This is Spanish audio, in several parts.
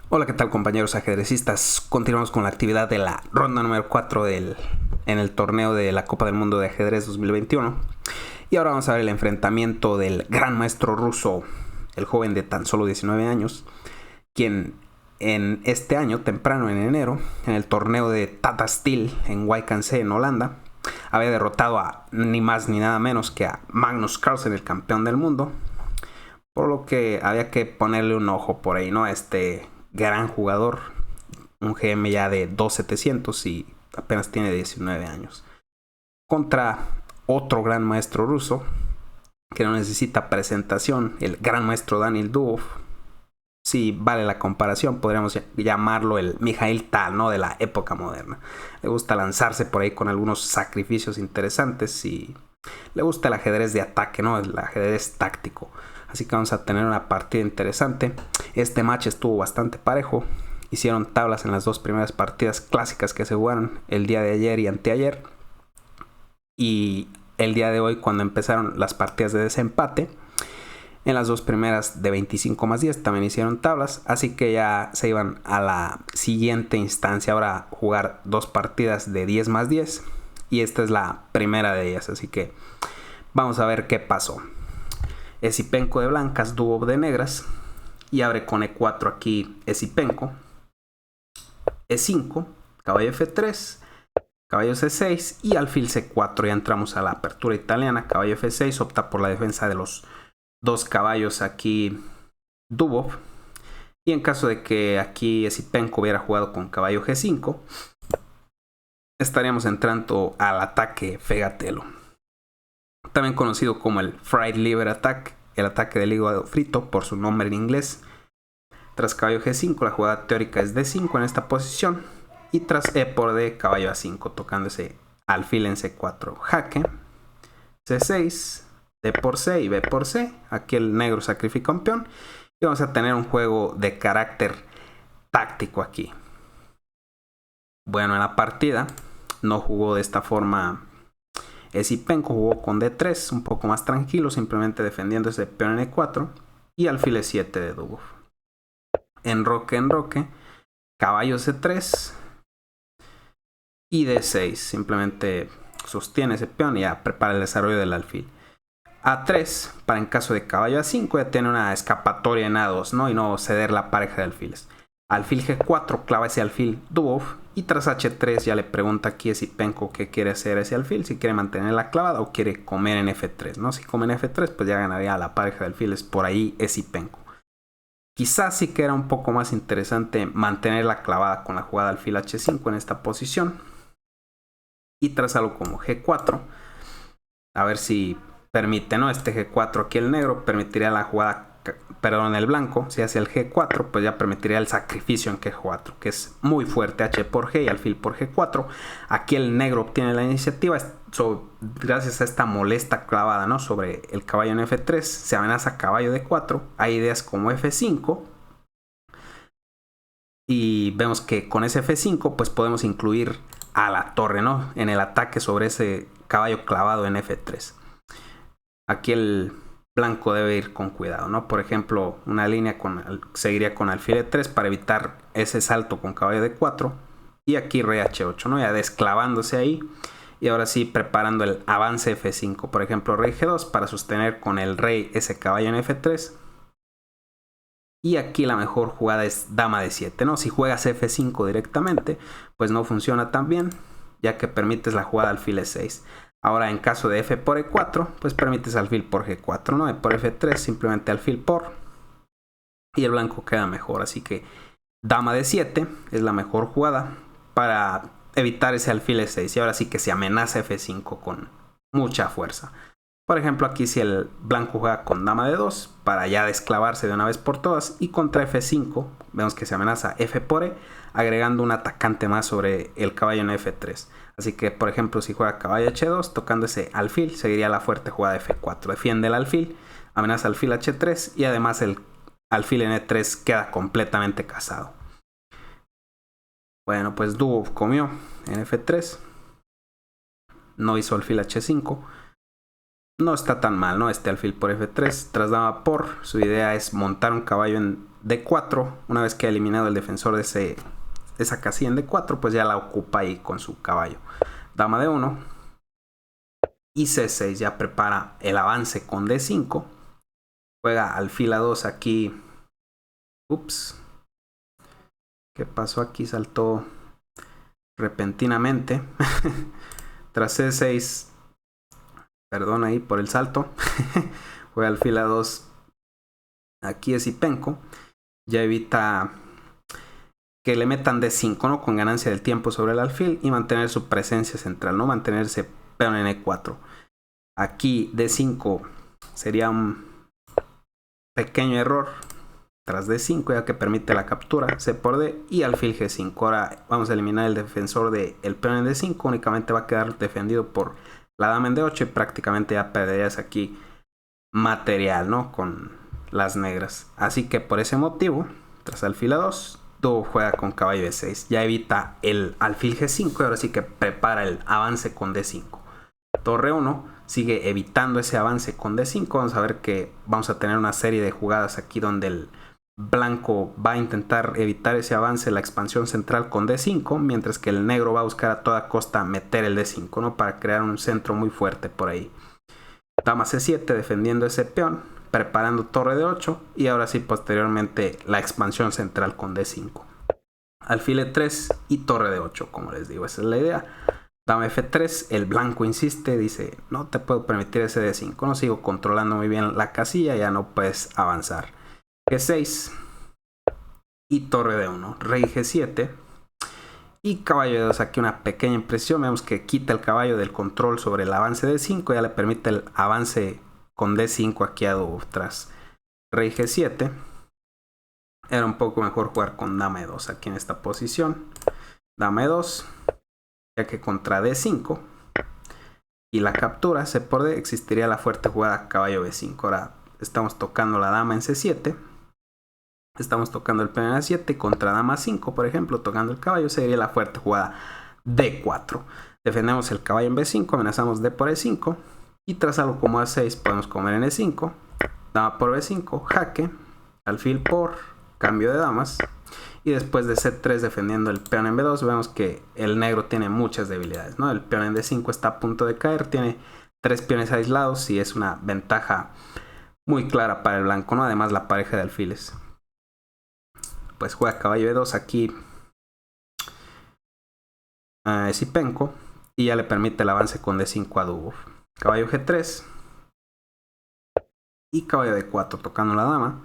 Hola, ¿qué tal compañeros ajedrecistas? Continuamos con la actividad de la ronda número 4 en el torneo de la Copa del Mundo de Ajedrez 2021. Y ahora vamos a ver el enfrentamiento del gran maestro ruso, el joven de tan solo 19 años, quien en este año, temprano en enero, en el torneo de Tata Steel en Wijk-aan-Zee en Holanda, había derrotado a ni más ni nada menos que a Magnus Carlsen, el campeón del mundo, por lo que había que ponerle un ojo por ahí, ¿no? A este gran jugador, un GM ya de 2700 y apenas tiene 19 años. Contra otro gran maestro ruso, que no necesita presentación, el gran maestro Daniil Dubov. Si vale la comparación, podríamos llamarlo el Mikhail Tal, ¿no? De la época moderna. Le gusta lanzarse por ahí con algunos sacrificios interesantes y le gusta el ajedrez de ataque, ¿no? El ajedrez táctico. Así que vamos a tener una partida interesante. Este match estuvo bastante parejo. Hicieron tablas en las dos primeras partidas clásicas que se jugaron el día de ayer y anteayer. Y el día de hoy, cuando empezaron las partidas de desempate, en las dos primeras de 25+10 también hicieron tablas. Así que ya se iban a la siguiente instancia. Ahora jugar dos partidas de 10+10. Y esta es la primera de ellas. Así que vamos a ver qué pasó. Esipenko de blancas, Dubov de negras. Y abre con E4 aquí Esipenko. E5, caballo F3, caballo C6 y alfil C4. Ya entramos a la apertura italiana. Caballo F6 opta por la defensa de los dos caballos aquí Dubov. Y en caso de que aquí Esipenko hubiera jugado con caballo G5, estaríamos entrando al ataque Fegatelo, también conocido como el Fried Liver Attack, el ataque del hígado frito por su nombre en inglés. Tras caballo G5, la jugada teórica es D5 en esta posición. Y tras E por D, caballo A5, tocando ese alfil en C4. Jaque, C6, D por C y B por C. Aquí el negro sacrifica un peón. Y vamos a tener un juego de carácter táctico aquí. Bueno, en la partida no jugó de esta forma Esipenko, jugó con D3, un poco más tranquilo, simplemente defendiendo ese peón en E4 y alfil E7 de Dubov. Enroque, caballo C3 y D6, simplemente sostiene ese peón y ya prepara el desarrollo del alfil. A3, para en caso de caballo A5 ya tiene una escapatoria en A2, ¿no? Y no ceder la pareja de alfiles. Alfil G4, clava ese alfil Dubov. Y tras H3 ya le pregunta aquí a Esipenko qué quiere hacer ese alfil, si quiere mantener la clavada o quiere comer en F3, ¿no? Si come en F3 pues ya ganaría la pareja de alfiles por ahí Esipenko. Quizás sí que era un poco más interesante mantener la clavada con la jugada alfil H5 en esta posición. Y tras algo como G4, a ver si permite, ¿no? Este G4 aquí el negro permitiría la jugada, perdón, el blanco, si hace el G4, pues ya permitiría el sacrificio en G4, que es muy fuerte, H por G y alfil por G4. Aquí el negro obtiene la iniciativa gracias a esta molesta clavada, ¿no? Sobre el caballo en F3, se amenaza caballo D4, hay ideas como F5. Y vemos que con ese F5 pues podemos incluir a la torre, ¿no? En el ataque sobre ese caballo clavado en F3. Aquí el blanco debe ir con cuidado, ¿no? Por ejemplo, una línea seguiría con alfil E3 para evitar ese salto con caballo D4. Y aquí rey H8, ¿no? Ya desclavándose ahí. Y ahora sí preparando el avance F5. Por ejemplo, rey G2 para sostener con el rey ese caballo en F3. Y aquí la mejor jugada es dama de 7, ¿no? Si juegas F5 directamente, pues no funciona tan bien, ya que permites la jugada alfil E6. Ahora en caso de F por E4, pues permites alfil por G4, ¿no? E por F3, simplemente alfil por. Y el blanco queda mejor, así que dama de 7 es la mejor jugada para evitar ese alfil E6. Y ahora sí que se amenaza F5 con mucha fuerza. Por ejemplo, aquí si el blanco juega con dama de 2 para ya desclavarse de una vez por todas, y contra F5 vemos que se amenaza F por E, agregando un atacante más sobre el caballo en F3. Así que, por ejemplo, si juega caballo H2 tocando ese alfil, seguiría la fuerte jugada F4. Defiende el alfil, amenaza alfil H3 y además el alfil en E3 queda completamente casado. Bueno, pues Dubov comió en F3, no hizo alfil H5. No está tan mal, ¿no? Este alfil por F3, tras dama por, su idea es montar un caballo en D4, una vez que ha eliminado el defensor de esa casilla en D4, pues ya la ocupa ahí con su caballo. Dama D1 y C6 ya prepara el avance con D5. Juega alfil A2 aquí. Ups. ¿Qué pasó aquí? Saltó repentinamente. Tras C6, perdón ahí por el salto. Juega alfil A2. Aquí es Zipenko. Ya evita que le metan D5, ¿no? Con ganancia del tiempo sobre el alfil y mantener su presencia central, ¿no? Mantenerse peón en E4. Aquí D5 sería un pequeño error tras D5, ya que permite la captura, C por D y alfil G5. Ahora vamos a eliminar el defensor del peón en D5, únicamente va a quedar defendido por la dama en D8 y prácticamente ya perderías aquí material, ¿no? Con las negras. Así que por ese motivo, tras alfil A2, Dúo juega con caballo D6. Ya evita el alfil G5 y ahora sí que prepara el avance con D5. Torre 1 sigue evitando ese avance con D5. Vamos a ver que vamos a tener una serie de jugadas aquí donde el blanco va a intentar evitar ese avance, la expansión central con D5, mientras que el negro va a buscar a toda costa meter el D5, ¿no? Para crear un centro muy fuerte por ahí. Dama C7 defendiendo ese peón, preparando torre D8 y ahora sí posteriormente la expansión central con D5. Alfil E3 y torre D8, como les digo, esa es la idea. Dama F3, el blanco insiste, dice, no te puedo permitir ese D5, no sigo controlando muy bien la casilla, ya no puedes avanzar. G6 y torre D1, rey G7 y caballo D2. Aquí una pequeña impresión, vemos que quita el caballo del control sobre el avance D5, ya le permite el avance con D5 aquí a Dúo. Tras rey G7 era un poco mejor jugar con dama E2 aquí en esta posición. Dama E2, ya que contra D5 y la captura C por D existiría la fuerte jugada caballo B5. Ahora estamos tocando la dama en C7, estamos tocando el peón en A7 contra dama 5, por ejemplo, tocando el caballo, sería la fuerte jugada D4. Defendemos el caballo en B5, amenazamos D por E5 y tras algo como A6 podemos comer en E5, dama por B5, jaque, alfil por cambio de damas y después de C3 defendiendo el peón en B2 vemos que el negro tiene muchas debilidades, ¿no? El peón en D5 está a punto de caer, tiene 3 peones aislados y es una ventaja muy clara para el blanco, ¿no? Además la pareja de alfiles. Pues juega caballo E2 aquí Zipenko y ya le permite el avance con D5 a Dúo. Caballo G3 y caballo D4 tocando la dama.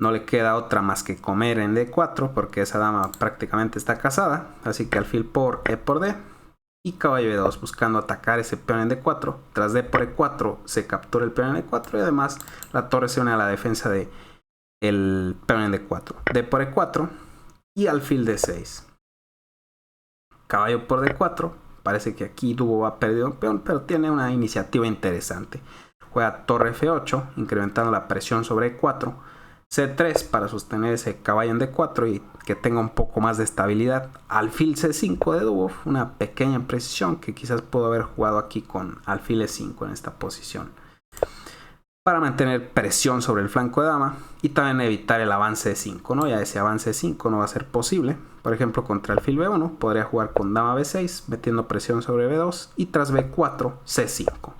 No le queda otra más que comer en D4 porque esa dama prácticamente está casada. Así que alfil por E por D y caballo E2 buscando atacar ese peón en D4. Tras D por E4 se captura el peón en E4 y además la torre se une a la defensa de el peón en D4. D por E4 y alfil D6. Caballo por D4. Parece que aquí Dúo ha perdido un peón, pero tiene una iniciativa interesante. Juega torre F8, incrementando la presión sobre E4. C3 para sostener ese caballo en D4 y que tenga un poco más de estabilidad. Alfil C5 de Dúo, una pequeña imprecisión que quizás pudo haber jugado aquí con alfil E5 en esta posición, para mantener presión sobre el flanco de dama y también evitar el avance E5, ¿no? Ya ese avance E5 no va a ser posible. Por ejemplo, contra alfil B1 podría jugar con dama B6, metiendo presión sobre B2 y tras B4, C5.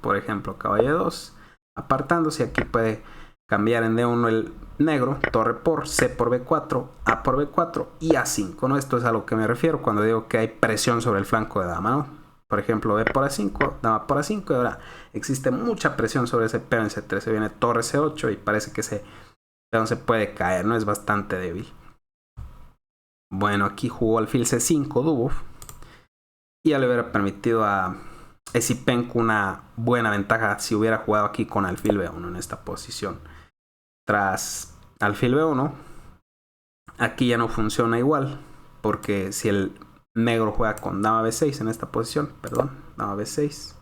Por ejemplo, caballo 2, apartándose, aquí puede cambiar en D1 el negro, torre por C por B4, A por B4 y A5, ¿no? Esto es a lo que me refiero cuando digo que hay presión sobre el flanco de dama, ¿no? Por ejemplo, B por A5, dama por A5 y ahora existe mucha presión sobre ese peón en C3. Se viene torre C8 y parece que ese peón se puede caer, ¿no? Es bastante débil. Bueno, aquí jugó alfil C5 Dúo y ya le hubiera permitido a Zipenko una buena ventaja si hubiera jugado aquí con alfil B1 en esta posición. Tras alfil B1, aquí ya no funciona igual, porque si el negro juega con dama B6 en esta posición, dama B6.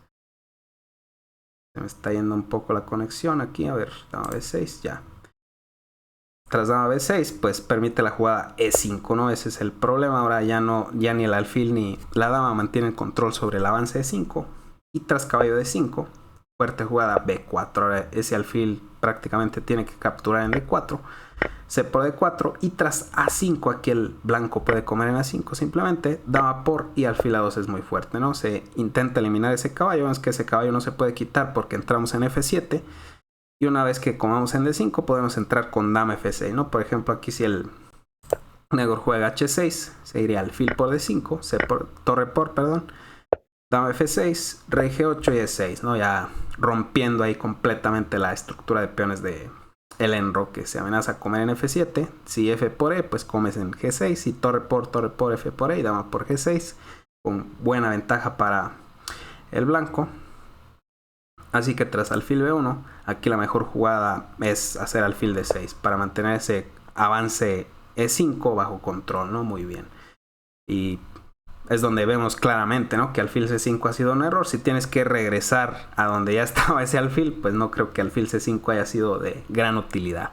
Se me está yendo un poco la conexión aquí, a ver, dama B6, ya. Tras dama B6, pues permite la jugada E5, ¿no? Ese es el problema, ahora ya ni el alfil ni la dama mantienen control sobre el avance E5. Y tras caballo D5, fuerte jugada B4. Ahora ese alfil prácticamente tiene que capturar en D4. C por D4 y tras A5 aquí el blanco puede comer en A5 simplemente, dama por y alfil A2 es muy fuerte, ¿no? Se intenta eliminar ese caballo, es que ese caballo no se puede quitar porque entramos en F7 y una vez que comamos en D5 podemos entrar con dama F6, ¿no? Por ejemplo aquí si el negro juega H6 se iría alfil por D5, torre por, perdón, dama F6, rey G8 y E6, ¿no? Ya rompiendo ahí completamente la estructura de peones de el enroque. Se amenaza a comer en F7. Si F por E, pues comes en G6. Y torre por, F por E y dama por G6. Con buena ventaja para el blanco. Así que tras alfil B1, aquí la mejor jugada es hacer alfil D6 para mantener ese avance E5 bajo control, ¿no? Muy bien. Y es donde vemos claramente, ¿no? Que alfil C5 ha sido un error. Si tienes que regresar a donde ya estaba ese alfil, pues no creo que alfil C5 haya sido de gran utilidad.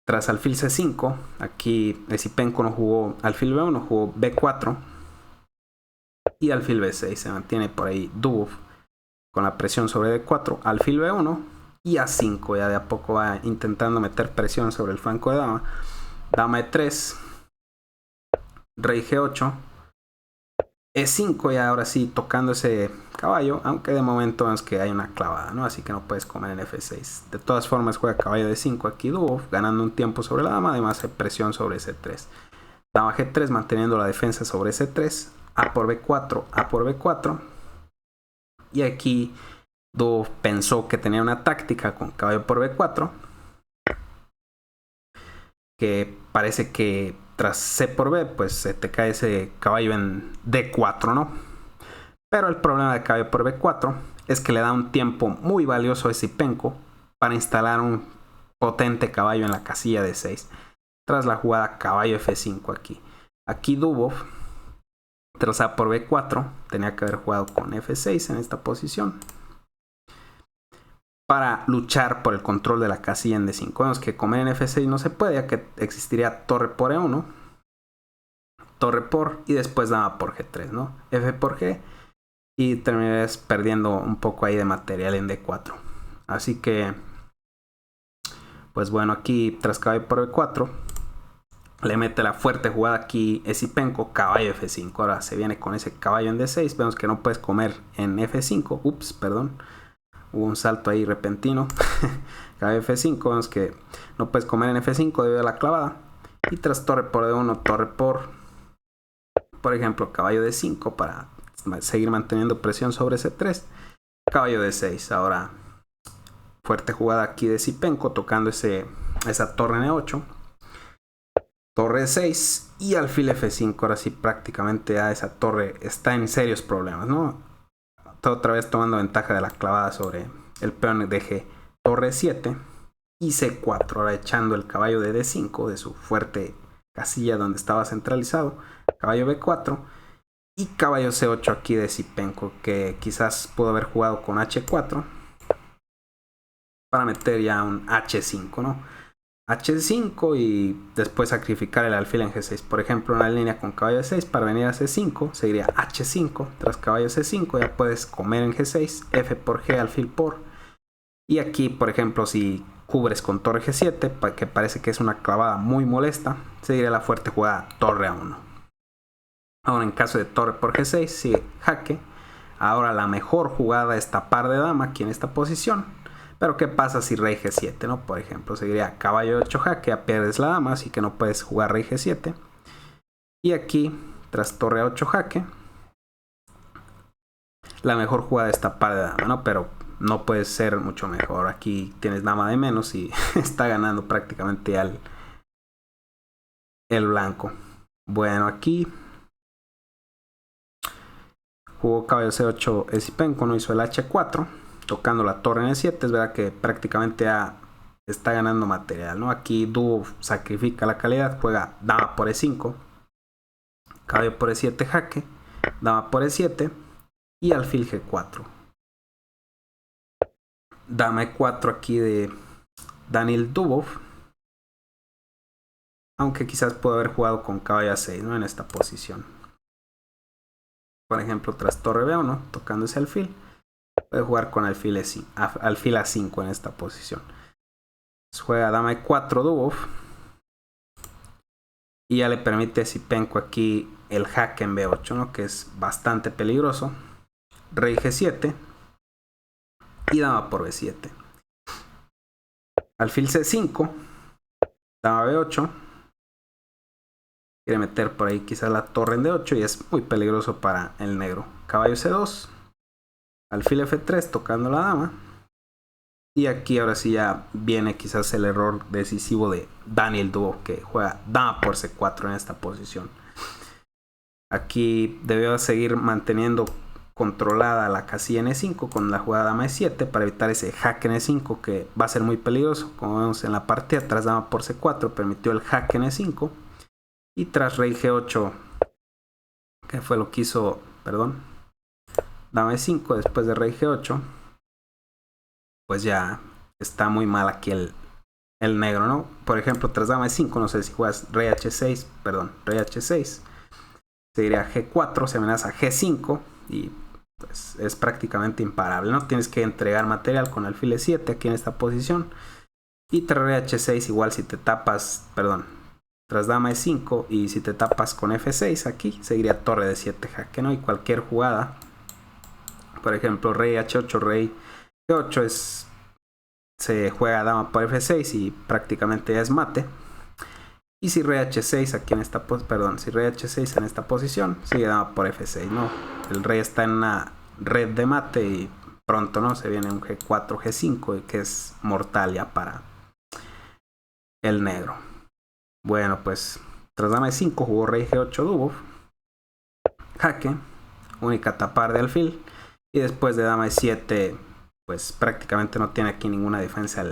Tras alfil C5, aquí Esipenko no jugó alfil B1, jugó B4 y alfil B6. Se mantiene por ahí Dubov con la presión sobre D4, alfil B1 y A5. Ya de a poco va intentando meter presión sobre el flanco de dama. Dama E3, rey G8, E5 y ahora sí tocando ese caballo, aunque de momento vemos que hay una clavada, ¿no? Así que no puedes comer en F6. De todas formas juega caballo D5 aquí Dubov, ganando un tiempo sobre la dama, además hay presión sobre C3. Dama G3 manteniendo la defensa sobre C3, A por B4, A por B4. Y aquí Dubov pensó que tenía una táctica con caballo por B4, que parece que tras C por B, pues se te cae ese caballo en D4, ¿no? Pero el problema de caballo por B4 es que le da un tiempo muy valioso a Esipenko para instalar un potente caballo en la casilla de 6. Tras la jugada caballo F5 aquí. Aquí Dubov, tras A por B4, tenía que haber jugado con F6 en esta posición para luchar por el control de la casilla en D5. Vemos que comer en F6 no se puede, ya que existiría torre por E1, torre por y después dama por G3, ¿no? F por G y terminarías perdiendo un poco ahí de material en D4. Así que, pues bueno, aquí tras caballo por B4 le mete la fuerte jugada aquí Esipenko, caballo F5. Ahora se viene con ese caballo en D6. Vemos que no puedes comer en F5. Ups, perdón. Hubo un salto ahí repentino. Caballo F5. Vemos que no puedes comer en F5 debido a la clavada. Y tras torre por D1, torre por ejemplo, caballo D5 para seguir manteniendo presión sobre C3. Caballo D6. Ahora fuerte jugada aquí de Esipenko tocando esa torre N8. Torre 6 y alfil F5. Ahora sí prácticamente ya esa torre está en serios problemas, ¿no? Otra vez tomando ventaja de la clavada sobre el peón de G. Torre 7 y C4. Ahora echando el caballo de D5 de su fuerte casilla donde estaba centralizado. Caballo B4 y caballo C8 aquí de Esipenko, que quizás pudo haber jugado con H4 para meter ya un H5, ¿no? H5 y después sacrificar el alfil en G6. Por ejemplo, una línea con caballo D6 para venir a C5 seguiría H5. Tras caballo C5 ya puedes comer en G6, F por G, alfil por. Y aquí, por ejemplo, si cubres con torre G7, que parece que es una clavada muy molesta, seguiría la fuerte jugada torre A1. Ahora en caso de torre por G6 sigue jaque. Ahora la mejor jugada es tapar de dama aquí en esta posición. Pero ¿qué pasa si rey G7, no? Por ejemplo, seguiría caballo 8 jaque, ya pierdes la dama, así que no puedes jugar rey G7. Y aquí, tras torre 8 jaque, la mejor jugada es tapar de dama, ¿no? Pero no puede ser mucho mejor. Aquí tienes dama de menos y está ganando prácticamente el blanco. Bueno, aquí jugó caballo C8 Esipenko, no hizo el H4. Tocando la torre en E7, es verdad que prácticamente ya está ganando material, ¿no? Aquí Dubov sacrifica la calidad, juega dama por E5, caballo por E7 jaque, dama por E7 y alfil G4. Dama E4 aquí de Daniil Dubov, aunque quizás pudo haber jugado con caballo A6, ¿no? En esta posición. Por ejemplo, tras torre B1, tocando ese alfil. puede jugar con alfil A5 en esta posición. Juega dama E4 Dubov. Y ya le permite Zipenko aquí el jaque en B8, ¿no? Que es bastante peligroso. Rey G7. Y dama por B7. Alfil C5. Dama B8. Quiere meter por ahí quizás la torre en D8 y es muy peligroso para el negro. Caballo C2. Alfil F3 tocando la dama. Y aquí ahora sí ya viene quizás el error decisivo de Daniel Dubov, que juega dama por C4 en esta posición. Aquí debió seguir manteniendo controlada la casilla en E5 con la jugada dama E7 para evitar ese jaque en E5 que va a ser muy peligroso. Como vemos en la partida, tras dama por C4 permitió el jaque en E5 y tras rey G8, que fue lo que hizo, dama E5 después de rey G8, pues ya está muy mal aquí el negro, ¿no? Por ejemplo, tras dama E5, no sé si juegas rey H6, rey H6, seguiría G4, se amenaza G5 y pues es prácticamente imparable, ¿no? Tienes que entregar material con alfil E7 aquí en esta posición. Y tras rey H6 igual si te tapas, tras dama E5 y si te tapas con F6 aquí, seguiría torre de 7 jaque, ¿no? Y cualquier jugada, por ejemplo rey H8, rey G8 se juega dama por F6 y prácticamente ya es mate. Y si rey H6 aquí en esta si rey H6 en esta posición, sigue dama por F6, ¿no? El rey está en una red de mate y pronto, ¿no? Se viene un G4, G5 que es mortal ya para el negro. Bueno, pues tras dama E5 jugó rey G8 Dubov, jaque, única tapar de alfil, y después de dama E7 pues prácticamente no tiene aquí ninguna defensa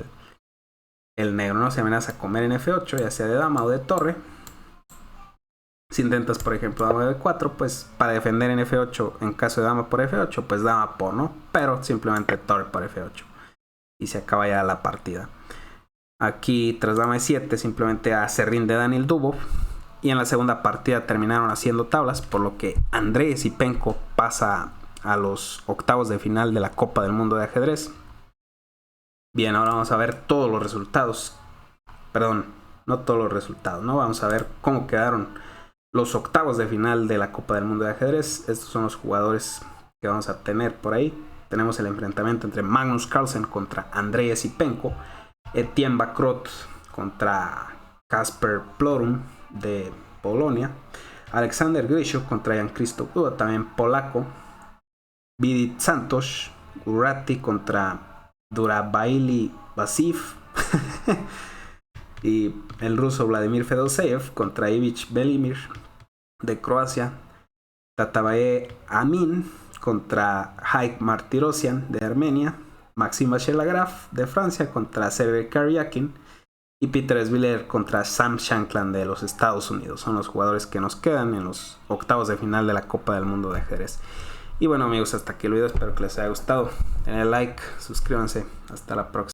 el negro, ¿no? Se amenaza a comer en F8, ya sea de dama o de torre. Si intentas, por ejemplo, dama de B4, pues para defender en F8, en caso de dama por F8, pues dama por, ¿no? Pero simplemente torre por F8. Y se acaba ya la partida. Aquí, tras dama E7, simplemente se rinde Daniel Dubov. Y en la segunda partida terminaron haciendo tablas, por lo que Andrei Zipenko pasa a los octavos de final de la Copa del Mundo de Ajedrez. Bien, ahora vamos a ver todos los resultados. No todos los resultados, ¿no? Vamos a ver cómo quedaron los octavos de final de la Copa del Mundo de Ajedrez. Estos son los jugadores que vamos a tener por ahí. Tenemos el enfrentamiento entre Magnus Carlsen contra Andrei Zipenko, Etienne Bacrot contra Kasper Plorum de Polonia, Alexander Grisho contra Jan Krzysztof Duda, también polaco, Vidit Santos Urati contra Durabaili Vasiv y el ruso Vladimir Fedoseev contra Ivic Belimir de Croacia, Tatabae Amin contra Haik Martirosyan de Armenia, Maxim Bachelagraf de Francia contra Sergei Karyakin y Peter Sviller contra Sam Shankland de los Estados Unidos. Son los jugadores que nos quedan en los octavos de final de la Copa del Mundo de Ajedrez. Y bueno amigos, hasta aquí el video, espero que les haya gustado. Denle like, suscríbanse, hasta la próxima.